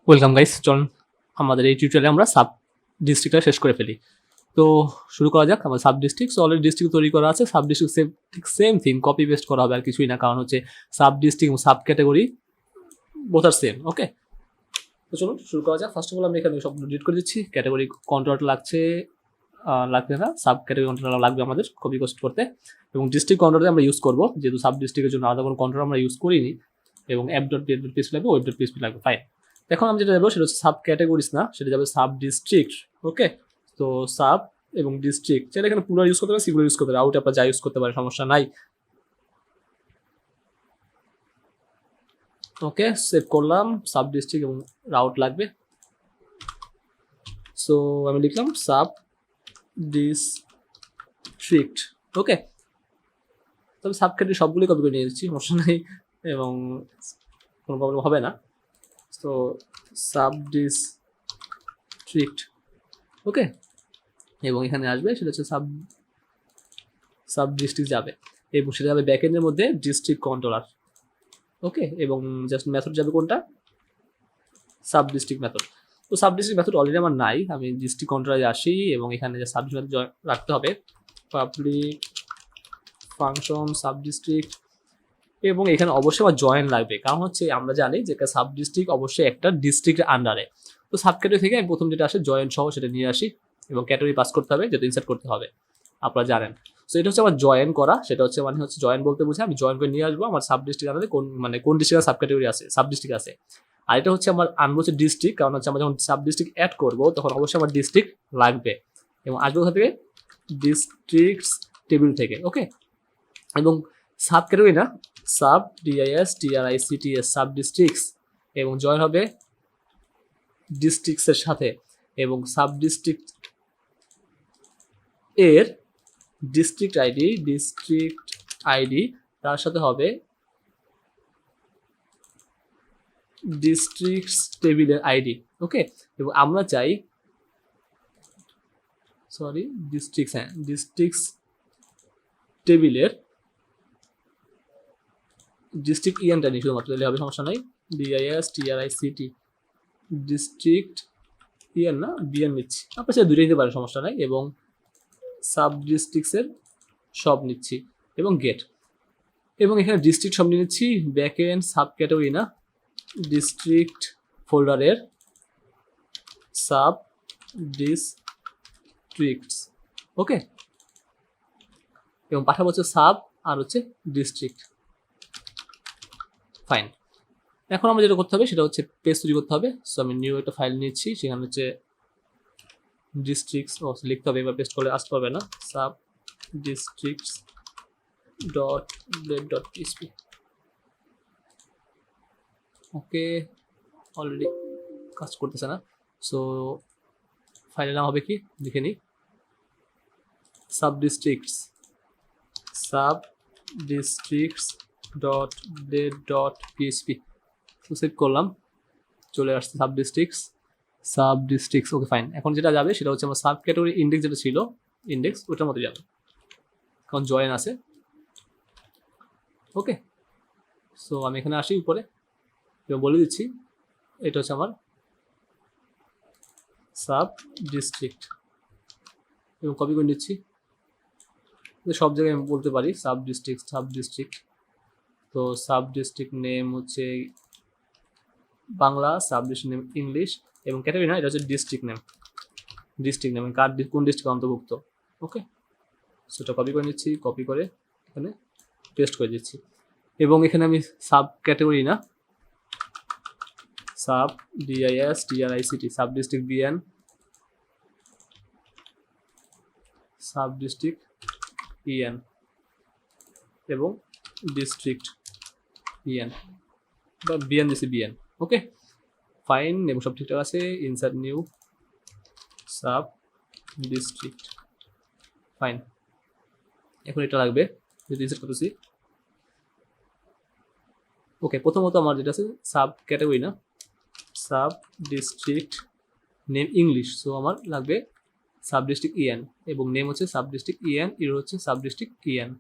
Welcome guys, চলুন আমাদের এই টিউটোরিয়ালে আমরা সাব ডিস্ট্রিক্টটা শেষ করে ফেলি। তো শুরু করা যাক। আমার সাব ডিস্ট্রিক্ট অলরেডি ডিস্ট্রিক্ট তৈরি করা আছে। সাব ডিস্ট্রিক্ট সেম ঠিক সেম থিং কপি পেস্ট করা হবে, আর কিছুই না। কারণ হচ্ছে সাব ডিস্ট্রিক্ট এবং সাব ক্যাটাগরি বোথ আর সেম। ওকে, তো চলুন শুরু করা যাক। ফার্স্ট অফ অল আমি এখানে সব ডিলিট করে দিচ্ছি। ক্যাটাগরি কন্ট্রোলটা লাগছে, লাগবে না। সাব ক্যাটাগরি কন্ট্রোল লাগবে আমাদের কপি পেস্ট করতে, এবং ডিস্ট্রিক্ট কন্ট্রোলটা আমরা ইউজ করবো, যেহেতু সাব ডিস্ট্রিক্টের জন্য আলাদা কোনো কন্ট্রোল আমরা ইউজ করিনি। এবং অ্যাপ ডট পিএসপি লাগবে, ওয়েব ডট পিএসপি লাগবে। ফাইন। এখন আমি যেটা যাবো সেটা হচ্ছে সাব ক্যাটাগরিজ না, সেটা যাবে সাব ডিস্ট্রিক্ট। ওকে, তো সাব এবং ডিস্ট্রিক্ট সেটা এখানে পুরো ইউজ করতে পারে, সিগুলো ইউজ করতে পারে, আউট আপনার যা ইউজ করতে পারে, সমস্যা নাই। ওকে, সেভ করলাম। সাব ডিস্ট্রিক্ট এবং রাউট লাগবে। সো আমি লিখলাম সাব ডিস্ট্রিক্ট। ওকে, তবে সাব ক্যাটাগরি সবগুলোই কপি করে নিয়ে যাচ্ছি, সমস্যা নেই, এবং কোনো প্রবলেম হবে না। তো সাব ডিস্ট্রিক্ট। ওকে, এবং এখানে আসবে সেটা হচ্ছে সাব ডিস্ট্রিক্ট যাবে, এবং সেটা যাবে ব্যাকএন্ডের মধ্যে ডিস্ট্রিক্ট কন্ট্রোলার। ওকে, এবং জাস্ট মেথড যাবে কোনটা, সাব ডিস্ট্রিক্ট মেথড। তো সাব ডিস্ট্রিক্ট মেথড অলরেডি আমার নাই, আমি ডিস্ট্রিক্ট কন্ট্রোলারে আসি এবং এখানে যে সাব মেথড রাখতে হবে পাবলিক ফাংশন সাব ডিস্ট্রিক্ট, এবং এখানে অবশ্যই আমার জয়েন লাগবে। কারণ হচ্ছে আমরা জানি যে সাব ডিস্ট্রিক্ট অবশ্যই একটা ডিস্ট্রিক্টের আন্ডারে। তো সাব ক্যাটাগরি থেকে আমি প্রথম যেটা আসে জয়েন সহ সেটা নিয়ে আসি, এবং ক্যাটাগরি পাস করতে হবে, যেটা ইনসার্ট করতে হবে, আপনারা জানেন। সো এটা হচ্ছে আমার জয়েন করা, সেটা হচ্ছে মানে হচ্ছে জয়েন বলতে বুঝে আমি জয়েন করে নিয়ে আসবো আমার সাব ডিস্ট্রিক্ট আন্ডারে কোন ডিস্ট্রিক্টের সাব ক্যাটাগরি আছে, সাব ডিস্ট্রিক্ট আছে। আর এটা হচ্ছে আমার আনবো হচ্ছে ডিস্ট্রিক্ট, কারণ হচ্ছে আমরা যখন সাব ডিস্ট্রিক্ট অ্যাড করবো তখন অবশ্যই আমার ডিস্ট্রিক্ট লাগবে, এবং আসবে কোথা থেকে, ডিস্ট্রিক্টস টেবিল থেকে। ওকে, এবং সাব ক্যাটাগরি না, সাব DISTRICTS সাব ডিস্ট্রিক্টস, এবং জয়েন হবে ডিস্ট্রিক্টসের সাথে, এবং সাব ডিস্ট্রিক্ট এর ডিস্ট্রিক্ট আইডি তার সাথে হবে ডিস্ট্রিক্টস টেবিলের আইডি। ওকে, এবং আমরা চাই ডিস্ট্রিক্টস টেবিলের ডিস্ট্রিক্ট ইএনটা নিই শুধুমাত্র, তাহলে হবে, সমস্যা নাই। DISTRICT ডিস্ট্রিক্ট ইএন না, বিএন নিচ্ছি, আপনার সাথে দুটোই নিতে পারে, সমস্যা নাই। এবং সাব ডিস্ট্রিক্টসের সব নিচ্ছি, এবং গেট, এবং এখানে ডিস্ট্রিক্ট সব নিয়ে নিচ্ছি, ব্যাক এন্ড সাব ক্যাটাগরি না, ডিস্ট্রিক্ট ফোল্ডারের সাব ডিস্ট্রিক্টস। ওকে, এবং পাঠাবো হচ্ছে সাব আর হচ্ছে ডিস্ট্রিক্ট। ফাইন। এখন আমরা যেটা করতে হবে সেটা হচ্ছে পেজ তৈরি করতে হবে। সো আমি নিউ একটা ফাইল নিচ্ছি, সেখানে হচ্ছে ডিস্ট্রিক্টস লিখতে হবে, এবার পেস্ট করলে আসতে পারবে না, সাব ডিস্ট্রিক্টস .blade.php। ওকে, অলরেডি কাজ করতেছে না। সো ফাইলের নাম হবে কি, লিখে নিই, সাব ডিস্ট্রিক্টস .blade.php। তো সেভ করলাম, চলে আসছে সাব ডিস্ট্রিক্টস। ওকে, ফাইন। এখন যেটা যাবে সেটা হচ্ছে আমার সাব ক্যাটাগরি ইন্ডেক্স যেটা ছিল, ইন্ডেক্স ওটার মতো যাবে, কারণ জয়েন আছে। ওকে, সো আমি এখানে আসি উপরে এবং বলে দিচ্ছি এটা হচ্ছে আমার সাব ডিস্ট্রিক্ট, এবং কপি করে নিচ্ছি, সব জায়গায় আমি বলতে পারি সাব ডিস্ট্রিক্ট। তো সাব ডিস্ট্রিক্ট নেম হচ্ছে Bangla, sub district name English, এবং ক্যাটাগরি না, এটা হচ্ছে ডিস্ট্রিক্ট নেম কার কোন ডিস্ট্রিক্ট অন্তর্ভুক্ত। ওকে, সেটা কপি করে নিচ্ছি, কপি করে এখানে পেস্ট করে দিচ্ছি, এবং এখানে আমি সাব ক্যাটাগরি না, sub DISTRICT sub district BN, sub district EN, এবং ডিস্ট্রিক্ট EN বা BN দিচ্ছি, BN। ওকে, ফাইন, এবং সব ঠিকঠাক আছে। Insert new sub district. Fine, এখন এটা লাগবে, যদি ইনসার্ট করতেছি। ওকে, প্রথমত আমার যেটা আছে সাব ক্যাটাগরি না, sub district name English, so আমার লাগবে সাব ডিস্ট্রিক্ট EN, এবং নেম হচ্ছে সাব ডিস্ট্রিক্ট EN, এর হচ্ছে সাব ডিস্ট্রিক্ট EN,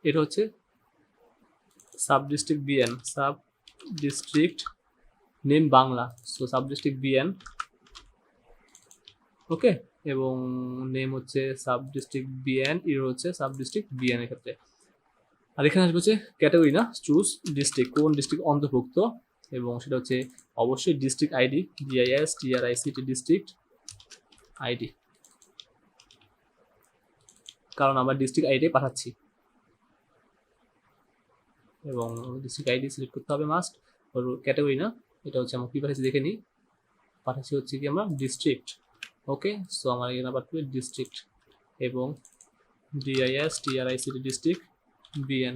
এটা হচ্ছে sub district BN, sub district name Bangla, so sub district BN. Okay, এবং নেম হচ্ছে সাব ডিস্ট্রিক্ট বিএন, ইরো হচ্ছে সাব ডিস্ট্রিক্ট বিএন এর ক্ষেত্রে। আর এখানে আসবে হচ্ছে ক্যাটাগরি না, চুজ ডিস্ট্রিক্ট, কোন ডিস্ট্রিক্ট অন্তর্ভুক্ত, এবং সেটা হচ্ছে অবশ্যই district ID, DISTRICT district ID, কারণ আমরা ডিস্ট্রিক্ট আইডি পাঠাচ্ছি, এবং ডিস্ট্রিক্ট আইডি সিলেক্ট করতে হবে মাস্ট। ওর ক্যাটাগরি না, এটা হচ্ছে আমরা কি পাঠাচ্ছি দেখে নিই, পাঠাচ্ছি হচ্ছে কি আমরা ডিস্ট্রিক্ট। ওকে, সো আমার এখানে পাঠাবে ডিস্ট্রিক্ট, এবং DISTRICT district BN,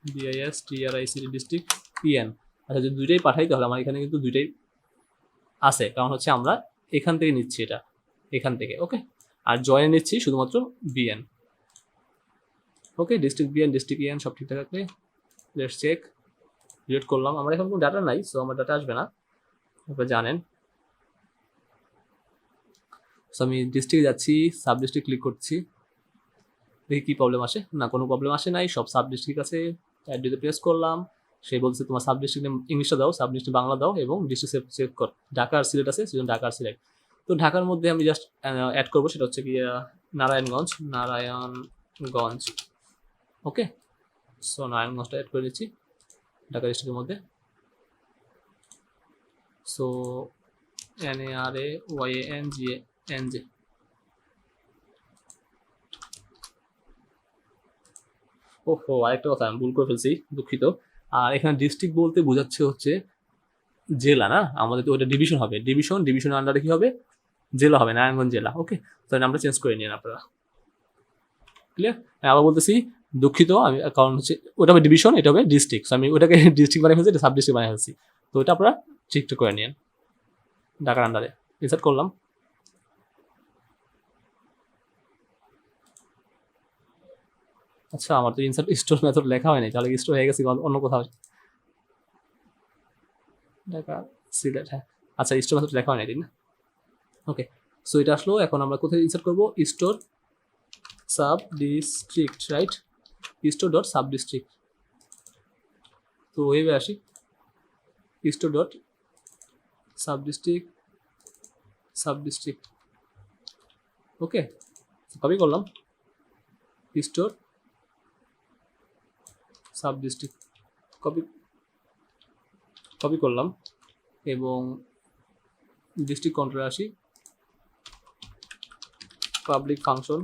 DISTRICT district PN. আচ্ছা, যদি দুইটাই পাঠাই তাহলে আমার এখানে কিন্তু দুইটাই আছে, কারণ হচ্ছে আমরা এখান থেকে নিচ্ছি, এটা এখান থেকে। ওকে, আর জয়েন নিচ্ছি শুধুমাত্র বিএন। ওকে, ডিস্ট্রিক্ট বিএন ডিস্ট্রিক্ট ইএন সব ঠিকঠাক থাকলে লেটস চেক। রিলেট করলাম, আমার এখন কোনো ডাটা নাই, সো আমার ডাটা আসবে না, আপনারা জানেন। সো আমি ডিস্ট্রিক্টে যাচ্ছি, সাব ডিস্ট্রিক্ট ক্লিক করছি, দেখি কি প্রবলেম আসে। না, কোনো প্রবলেম আসে নাই, সব সাব ডিস্ট্রিক্ট আছে। অ্যাড ডিতে প্রেস করলাম, সে বলছে তোমার সাব ডিস্ট্রিক্ট নেম ইংলিশটা দাও, সাব ডিস্ট্রিক্ট বাংলা দাও, এবং ডিস্ট্রিক্ট সিলেক্ট কর। ঢাকা আর সিলেট আছে, সেজন্য ঢাকা আর সিলেট। তো ঢাকার মধ্যে আমি জাস্ট অ্যাড করবো, সেটা হচ্ছে কি নারায়ণগঞ্জ, নারায়ণগঞ্জ। ওকে, সো নারায়ণগঞ্জটা অ্যাড করে দিচ্ছি ঢাকা ডিস্ট্রিক্টের মধ্যে। So NARAYANGANJ। ওহো, আরেকটা কথা আমি ভুল করে ফেলছি, দুঃখিত। আর এখানে ডিস্ট্রিক্ট বলতে বোঝাচ্ছে হচ্ছে জেলা না, আমাদের তো ওটা ডিভিশন হবে, ডিভিশনের আন্ডারে কি হবে, জেলা হবে, নারায়ণগঞ্জ জেলা। ওকে, তাহলে নামটা চেঞ্জ করে নিন আপনারা। ক্লিয়ার? আবার বলতেছি, দুঃখিত আমি, কারণ হচ্ছে ওটা হবে ডিভিশন, এটা হবে ডিস্ট্রিক্ট, আমি ওটাকে ডিস্ট্রিক্ট বানিয়ে ফেলছি, এটা সাব ডিস্ট্রিক্ট বানিয়ে ফেলছি। তো এটা আপনারা ঠিকঠাক করে নিন। ঢাকার আন্ডারে ইনসার্ট করলাম। আচ্ছা, আমার তো ইনসার্ট স্টোর মেথড লেখা হয়নি, তাহলে স্টোর হয়ে গেছে অন্য কোথাও। ঢাকা সিলেট, হ্যাঁ। আচ্ছা, স্টোর মেথড লেখা হয়নি, ঠিক না? ওকে, সো এটা আসলো। এখন আমরা কোথায় ইনসার্ট করবো, store sub district, right? Store dot sub district. তো ওয়েবে আসি, স্টোর ডট সাব ডিস্ট্রিক্ট। ওকে, কপি করলাম, স্টোর সাব ডিস্ট্রিক্ট, কপি করলাম, এবং ডিস্ট্রিক্ট কন্ট্রোলে আসি, পাবলিক ফাংশন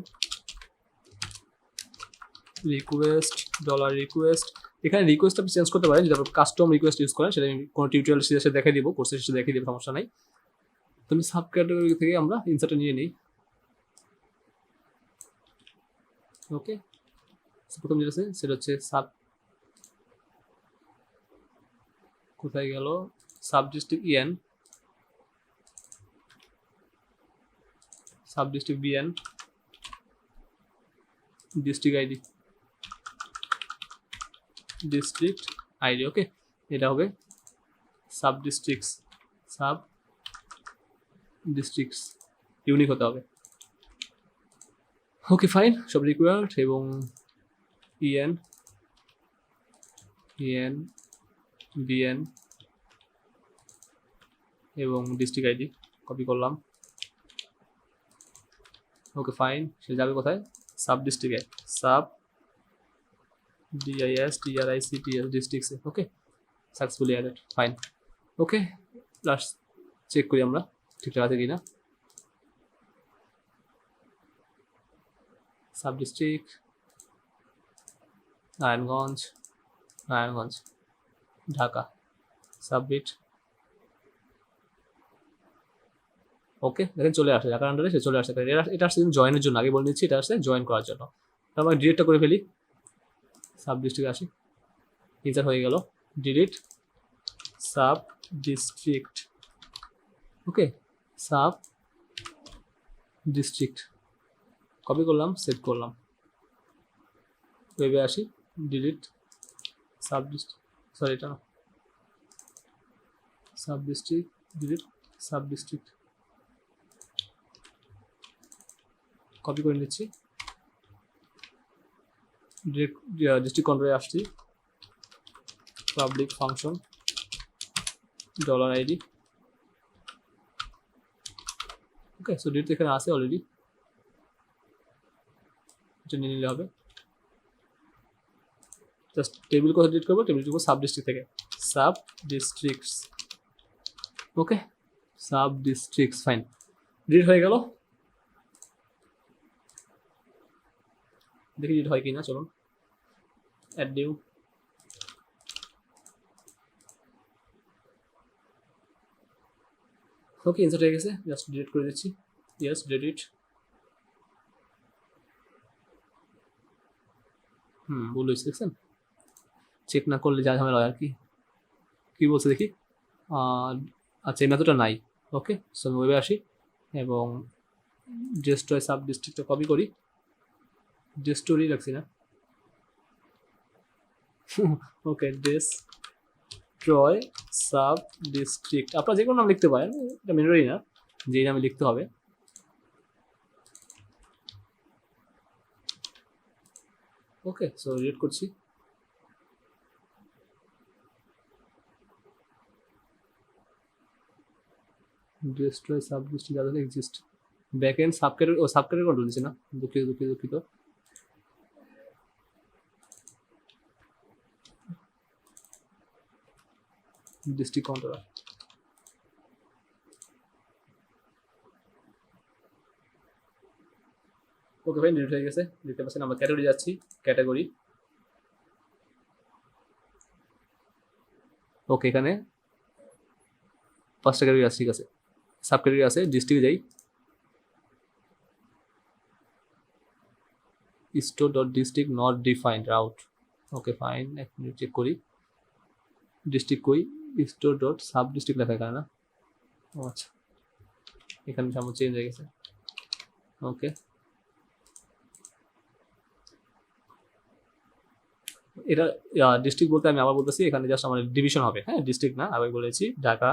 রিকোয়েস্ট $রিকোয়েস্ট। এখানে রিকোয়েস্ট আপনি চেঞ্জ করতে পারেন, যদি আপনি কাস্টম রিকোয়েস্ট ইউজ করেন, সেটা আমি কোনো টিউটোরিয়াল শেষে দেখাই দিব, কোর্সের শেষে দেখিয়ে দেবো, সমস্যা নাই। তো আমি সাব ক্যাটাগরি থেকে আমরা ইনসার্টটা নিয়ে নিই। ওকে, প্রথম যেটা আছে সেটা হচ্ছে সাব, কোথায় গেল, sub district EN, sub district BN, district ID, district ID. Okay, এটা হবে সাব ডিস্ট্রিক্টস, ইউনিক হতে হবে। ওকে, ফাইন, সব রিকোয়ার্ড, এবং ইএন বিএন এবং ডিস্ট্রিক্ট আইডি কপি করলাম। ওকে, ফাইন, সে যাবে কোথায়, সাব ডিস্ট্রিক্টে, সাব DISTRICT ডিস্ট্রিক্টসে। Okay, successfully added, fine. Okay, last check করি আমরা ঠিকঠাক আছে কিনা। Sub district Narayanganj, Dhaka, submit. Okay, দেখেন চলে আসে ঢাকার আন্ডারে, সে চলে আসে। এটা আসছে জয়েনের জন্য, আগে বলে নিচ্ছি, এটা আসছে জয়েন করার জন্য। আমরা ডিলিটটা করে ফেলি, সাব ডিস্ট্রিক্ট আসি, ইনসার্ট হয়ে গেল, ডিলিট সাব ডিস্ট্রিক্ট। ওকে, সাব ডিস্ট্রিক্ট কপি করলাম, সেভ করলাম, ওয়েবে আসি, ডিলিট সাব ডিস্ট্রিক্ট, সরি এটা না, sub district, delete sub district, copy করে নিচ্ছি, ডিস্ট্রিক্ট কন্ট্রোলে আসছি, পাবলিক ফাংশন $ID। ওকে, সো ডিলিট এখানে আছে অলরেডি, এটা নিয়ে নিলে হবে। জাস্ট টেবিল কোথায় ডিলিট করবো, টেবিল করবো সাব ডিস্ট্রিক্ট থেকে, সাব ডিস্ট্রিক্টস। ওকে, সাব ডিস্ট্রিক্টস, ফাইন, ডিলিট হয়ে গেল। দেখি ডিলিট হয় কিনা, চলুন অ্যাড নিউ। ওকে, ইনসার্ট হয়ে গেছে, জাস্ট ডিলিট করে দিচ্ছি, ইয়েস ডিলিট। ভুল হয়েছে দেখছেন, চেক না করলে যা ঝামেলা হয় আর কি। কী বলছে দেখি, আচ্ছা এই মেথডটা নাই। ওকে, সো আমি ওয়েবে আসি এবং ডেস্ট্রয় সাব ডিস্ট্রিক্টটা কপি করি, ডেস্ট্রয় রাখছি না। ওকে, ডেস্ট্রয় সাব ডিস্ট্রিক্ট, আপনারা যে কোনো নাম লিখতে পারেন, এটা মেনরি না, যেই নামে লিখতে হবে। ওকে, সো রিড করছি, ডেস্ট্রয় সাব ডিস্ট্রিক্ট আদার এক্সিস্ট, ব্যাক এন্ড সাবক্যাটাগরি, ও সাবক্যাটাগরি কন্ট্রোল দিচ্ছে না, দুঃখিত। District controller. ওকে ভাই, ডিলিট হয়ে গেছে, দেখতে পাচ্ছেন। আমরা ক্যাটাগরি যাচ্ছি, ক্যাটাগরি। ওকে, এখানে ফার্স্ট ক্যাটাগরি আছে, ঠিক আছে, সাব ক্যাটাগরি আছে, ডিস্ট্রিক্টে যাই, store dot district not defined route. Okay fine, এক মিনিট চেক করি, ডিস্ট্রিক্ট কই, স্টোর ডট সাব ডিস্ট্রিক্ট লেখা এখানে না, ও আচ্ছা, এখানে সামনে চেঞ্জ হয়ে গেছে। ওকে, এটা ডিস্ট্রিক্ট বলতে আমি আবার বলতেছি, এখানে জাস্ট আমার ডিভিশন হবে, হ্যাঁ ডিস্ট্রিক্ট না, আবার বলেছি ঢাকা,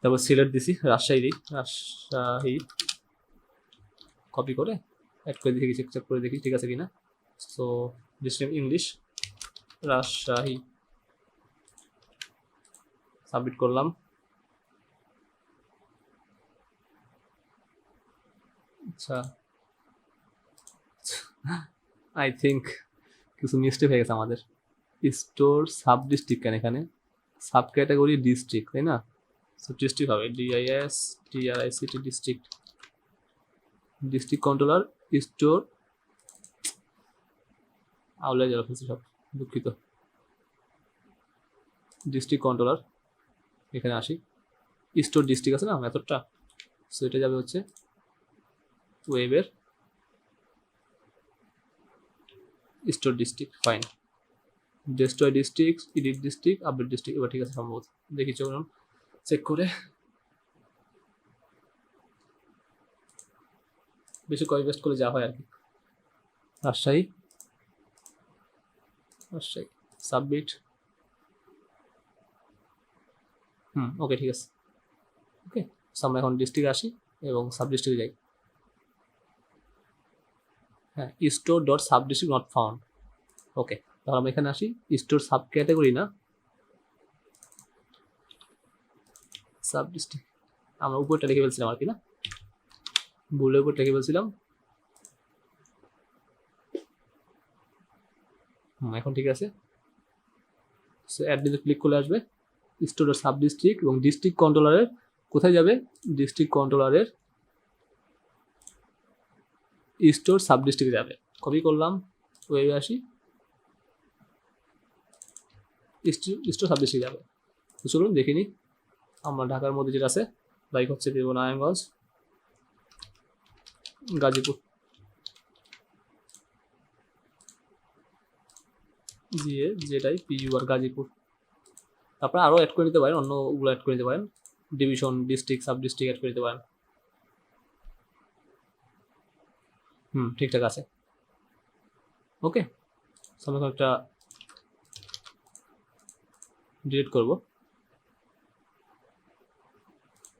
তারপর সিলেট দিছি, রাজশাহী কপি করে অ্যাড করে দেখি, চেক করে দেখি ঠিক আছে কিনা। So district English, Rajshahi, submit করলাম। আচ্ছা, আই থিঙ্ক কিছু মিস্টেক হয়ে গেছে আমাদের, স্টোর সাব ডিস্ট্রিক্ট কেন, এখানে সাব ক্যাটাগরি ডিস্ট্রিক্ট, তাই না? সো ডিস্ট্রিক্ট হবে DISTRICT, district, district controller, store, আউলাই যারা ফেলছি সব, দুঃখিত। ডিস্ট্রিক্ট কন্ট্রোলার, এখানে আসি, স্টোর ডিস্ট্রিক্ট আছে না মেথডটা, সো এটা যাবে হচ্ছে ওয়েবের store district, fine, destroy district, edit district, update district, এবার ঠিক আছে সম্ভবত, দেখি চলুন চেক করে। বেশি কপি পেস্ট করলে যা হয় আর কি। রাজশাহী, সাবমিট। ওকে ঠিক আছে। ওকে, আমরা এখন ডিস্ট্রিক্টে আসি এবং সাব ডিস্ট্রিক্টে যাই। হ্যাঁ, store dot sub district not found. Okay, তাহলে আমরা এখানে আসি, স্টোর সাব ক্যাটাগরি না, সাব ডিস্ট্রিক্ট, আমরা উপরটা লিখে ফেলছিলাম আর কি না, ভুলের উপর লিখে ফেলছিলাম। এখন ঠিক আছে। সো অ্যাড নিতে ক্লিক করলে আসবে স্টোর ডট সাব ডিস্ট্রিক্ট, এবং ডিস্ট্রিক্ট কন্ট্রোলারের কোথায় যাবে, ডিস্ট্রিক্ট কন্ট্রোলারের স্টোর সাব ডিস্ট্রিক্টে যাবে, কপি করলাম, ওয়েবে আসি, স্টোর সাব ডিস্ট্রিক্টে যাবে। তো চলুন দেখিনি, আমরা ঢাকার মধ্যে যেটা আছে, বাইক হচ্ছে দেব নারায়ণগঞ্জ, গাজীপুর, দিয়ে যেটাই PUR গাজীপুর, তারপরে আরও অ্যাড করে নিতে পারেন, অন্যগুলো অ্যাড করে নিতে পারেন, division, district, sub district add করে নিতে পারেন। ঠিকঠাক আছে। ওকে, আমি এখন একটা ডিলিট করব।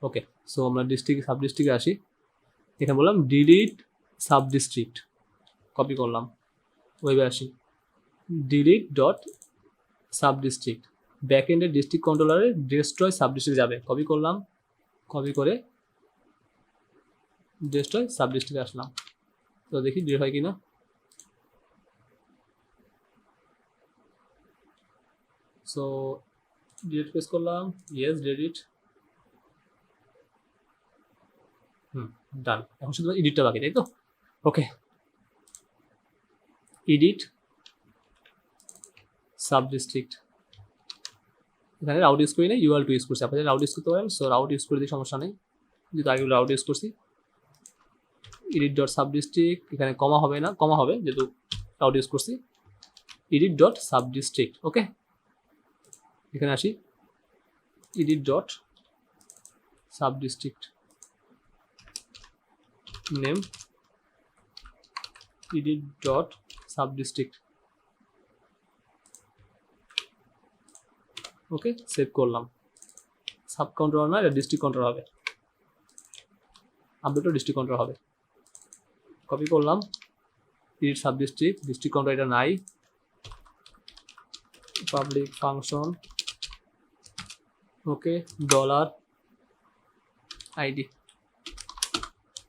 ওকে, সো আমরা ডিস্ট্রিক্ট সাব ডিস্ট্রিক্টে আসি, এখানে বললাম ডিলিট সাব ডিস্ট্রিক্ট, কপি করলাম, ওয়েবে আসি, delete dot sub district, back এন্ডের ডিস্ট্রিক্ট কন্ট্রোলারের ডেস্ট্রয় সাব ডিস্ট্রিক্ট যাবে। কপি করলাম, কপি করে ডেস্ট্রয় সাব ডিস্ট্রিক্টে আসলাম। তো দেখি ডিলিট হয় কিনা। সো ডিলিট প্রেস করলাম, ইয়েস ডিলিট। ডান। এখন শুধু এডিটটা বাকি, তাই তো? Okay, edit sub district. এখানে রাউট ইউজ করি না, ইউআল টু ইউজ করছি। আপনাদের রাউট ইউজ করতে পারেন, সো রাউট ইউজ করে দিয়ে সমস্যা নেই, যেহেতু আগে রাউট ইউজ করছি। এডিট ডট সাব ডিস্ট্রিক্ট, এখানে কমা হবে না, কমা হবে যেহেতু রাউট ইউজ করছি। Edit dot sub district, okay. এখানে আসি, edit dot sub district name, edit dot sub district, okay. Save করলাম। সাব কাউন্টার না, এটা ডিস্ট্রিক্ট কাউন্টার হবে, আপডেটও ডিস্ট্রিক্ট কাউন্টার হবে। কপি করলাম, edit sub district, district counter এটা নাই, public function, okay, dollar ID.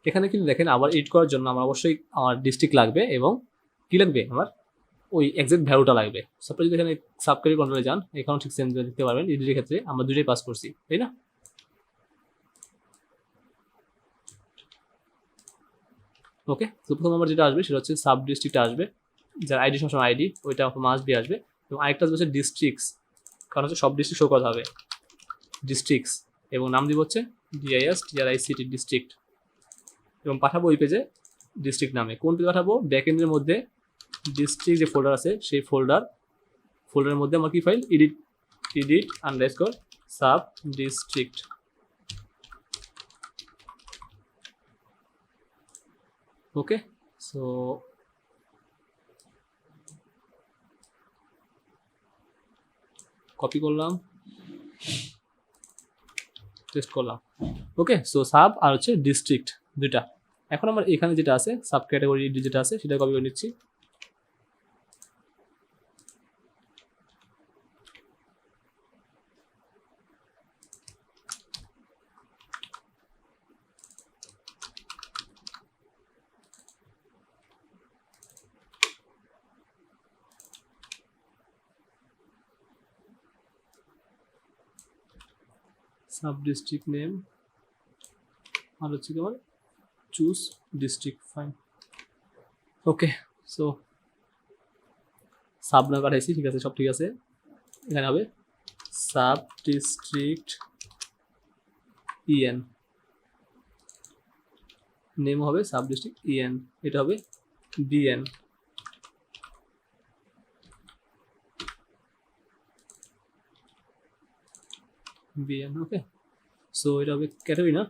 এখানে কিন্তু দেখেন আবার এডিট করার জন্য আমার অবশ্যই আমার ডিস্ট্রিক্ট লাগবে এবং কি লাগবে, আমার ওই এক্সাক্ট ভ্যালুটা লাগবে। সাপোজ যদি এখানে সাবকারি কন্ট্রোলে যান, এখানেও ঠিক সেম দেখতে পারবেন। এডিটের ক্ষেত্রে আমরা দুটোই পাস করছি, তাই না? ওকে, তো প্রথম আমার যেটা আসবে সেটা হচ্ছে সাব ডিস্ট্রিক্ট আসবে, যার আইডি সবসময় আইডি, ওইটা মাস্ট বি আসবে। এবং আরেকটা হচ্ছে ডিস্ট্রিক্টস, কারণ হচ্ছে সব ডিস্ট্রিক্ট শো করতে হবে, ডিস্ট্রিক্টস। এবং নাম দিব হচ্ছে DISTRICT ডিস্ট্রিক্ট, এবং পাঠাবো ওই পেজে ডিস্ট্রিক্ট নামে। কোন পেজে পাঠাবো? ব্যাকএন্ডের মধ্যে ডিস্ট্রিক্ট যে ফোল্ডার আছে সেই ফোল্ডারের মধ্যে আমার কি file, edit underscore sub district. Okay, so copy করলাম, টেস্ট করলাম। ওকে, সো সাব আর হচ্ছে ডিস্ট্রিক্ট দুইটা। এখন আমার এখানে যেটা আছে সাব ক্যাটাগরি যেটা আছে সেটা কপি করে নিচ্ছি। সাব ডিস্ট্রিক্ট নেম আর হচ্ছে কি আমার চুজ ডিস্ট্রিক্ট, ফাইন। ওকে, সো সাব না পাঠাইছি, ঠিক আছে, সব ঠিক আছে। এখানে হবে সাব ডিস্ট্রিক্ট ইএন, নেম হবে সাব ডিস্ট্রিক্ট ইএন, এটা হবে বিএন, বিএন। ওকে, সো এটা হবে ক্যাটাগরি না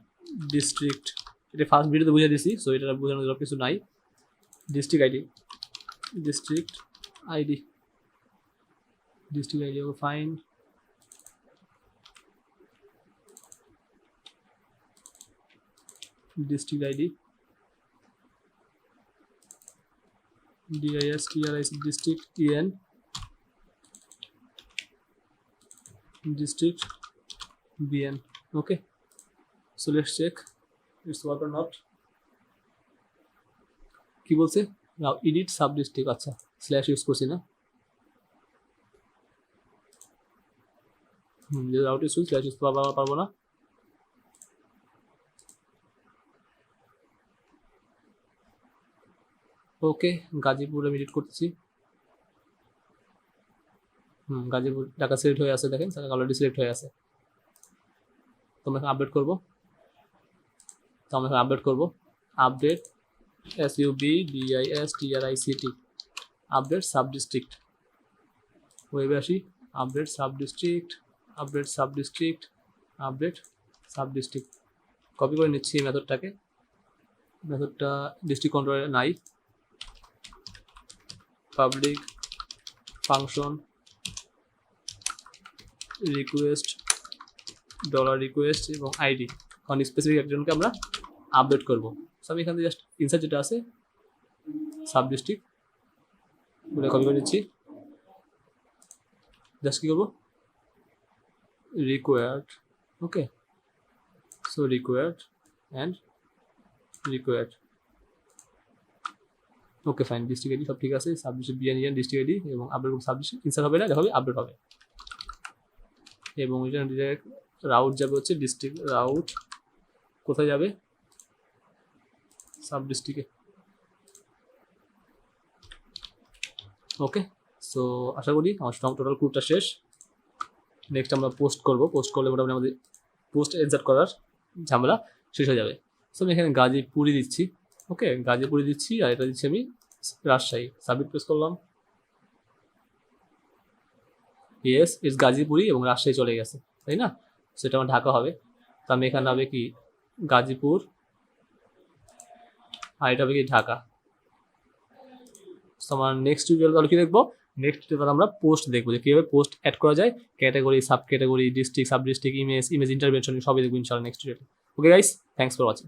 ডিস্ট্রিক্ট, এটা ফার্স্ট ভিডিওতে বুঝিয়ে দিছি, সো এটা বোঝানোর কিছু নাই। District ID, district ID, district ID, okay fine. District ID DISTRIC district EN district BN. Okay, so let's check it's work or not. কি বলছে? নাও এডিট সাব ডিস্ট্রিক্ট, আচ্ছা স্ল্যাশ ইউজ করছি না, যে রাউট ইউজ করছি স্ল্যাশ ইউজ পারবো না। ওকে, গাজীপুর আমি এডিট করতেছি। গাজীপুর ঢাকা সিলেক্ট হয়ে আছে, দেখেন অলরেডি সিলেক্ট হয়ে আছে। তো আমরা আপডেট করবো, update SUBDISTRICT, update sub district. ওয়েবে আসি, update sub district, update sub district, update sub district. Copy করে নিচ্ছি এই মেথডটাকে, মেথডটা ডিস্ট্রিক্ট কন্ট্রোলে নাই। Public function request, dollar request এবং আইডি, কারণ স্পেসিফিক একজনকে আমরা আপডেট করবো। সো আমি এখান থেকে জাস্ট ইনসার্ট যেটা আছে সাব ডিস্ট্রিক্ট ওটা কপি করে নিচ্ছি। জাস্ট কী করবো, required. Okay, so required and required. Okay fine, district ID সব ঠিক আছে, সাবডিস্ট্রিক্ট বিএনএন ডিস্ট্রিক্ট আইডি এবং আপডেট সাবডিস্ট্রিক্ট ইনসার্ট হবে না, এটা হবে আপডেট হবে। এবং এটা ডিরেক্ট রাউট যাবে হচ্ছে ডিস্ট্রিক্ট রাউট, কোথায় যাবে? সাব ডিস্ট্রিক্টে। ওকে, সো আশা করি আমার টোটাল কোডটা শেষ। নেক্সট আমরা পোস্ট করব, পোস্ট করলে মোটামুটি আমাদের পোস্ট ইনসার্ট করার ঝামেলা শেষ হয়ে যাবে। সো আমি এখানে গাজীপুরি দিচ্ছি। ওকে, গাজীপুরি দিচ্ছি আর এটা দিচ্ছি আমি রাজশাহী। সাবমিট প্রেস করলাম। ইয়েস, ইটস গাজীপুরি এবং রাজশাহী চলে গেছে, তাই না? সেটা আমার ঢাকা হবে। তো আমি এখানে হবে কি গাজীপুর আর এটা হবে কি ঢাকা। তো আমার নেক্সট টিউটোরিয়াল তাহলে কি দেখবো? নেক্সট টিউটোরিয়াল আমরা পোস্ট দেখবো যে কীভাবে পোস্ট অ্যাড করা যায়, category, sub category, district, sub district, image intervention সবই দেখবো ইনশাআল্লাহ next tutorial. Okay guys, thanks for watching.